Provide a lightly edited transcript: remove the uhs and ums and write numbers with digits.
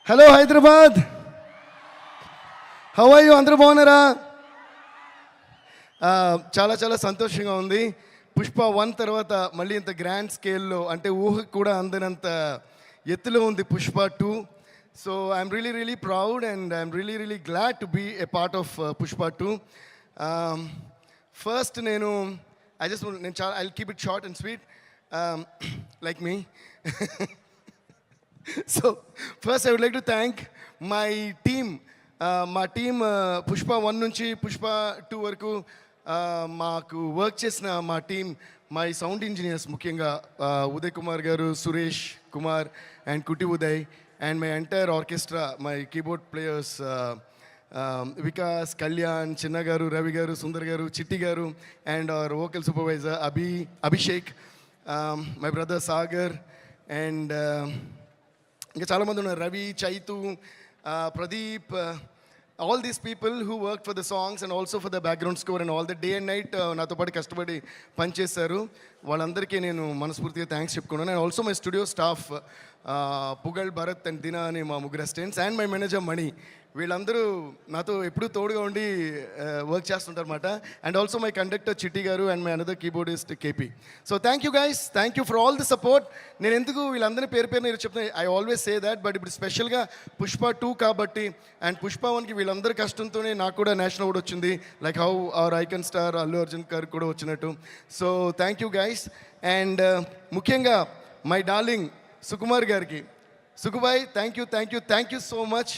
Hello Hyderabad, how are you? అందరూ బాగున్నారా? చాలా చాలా సంతోషంగా ఉంది. పుష్ప 1 తర్వాత మళ్ళీ ఇంత గ్రాండ్ స్కేల్లో, అంటే ఊహకు కూడా అందనంత ఎత్తులో ఉంది Pushpa 2. So I'm really proud and I'm really glad to be a part of Pushpa 2. ఫస్ట్ నేను చాలా I keep it short and sweet like me. So first I would like to thank my team. మా టీమ్ పుష్ప 1 నుంచి పుష్ప 2 వరకు మాకు work చేసిన మా team, my sound engineers, ముఖ్యంగా ఉదయ్ కుమార్ గారు, Suresh Kumar and Kutti Uday, and my entire orchestra, my keyboard players Vikas, Kalyan, Chinna గారు, రవి గారు, సుందర్ గారు, చిట్టి గారు, and our vocal supervisor Abhishek, my brother Sagar, and ఇంకా చాలామంది ఉన్నారు, Ravi, Chaitu, Pradeep, all these people who worked for the songs and also for the background score and all the day and night నాతో పాటు కష్టపడి పనిచేశారు. వాళ్ళందరికీ నేను మనస్ఫూర్తిగా థ్యాంక్స్ చెప్పుకున్నాను. And also my studio staff, Pugal, Bharat and Dina అని మా ముగ్గురు assistants, and my manager Mani. వీళ్ళందరూ నాతో ఎప్పుడూ తోడుగా ఉండి వర్క్ చేస్తుంటారు అన్నమాట. And also my conductor Chitti గారు and my another keyboardist KP. So thank you guys, thank you for all the support. నేను ఎందుకు వీళ్ళందరినీ పేరు నేను చెప్తాను, I always say that, but ఇప్పుడు స్పెషల్గా పుష్ప 2 కాబట్టి, అండ్ పుష్ప 1కి వీళ్ళందరి కష్టంతోనే నాకు కూడా నేషనల్ అవార్డు వచ్చింది, like how our icon star Allu Arjun గారికి కూడా వచ్చినట్టు. So thank you guys. And ముఖ్యంగా మై డార్లింగ్ సుకుమార్ గారికి, Sukubai, thank you so much.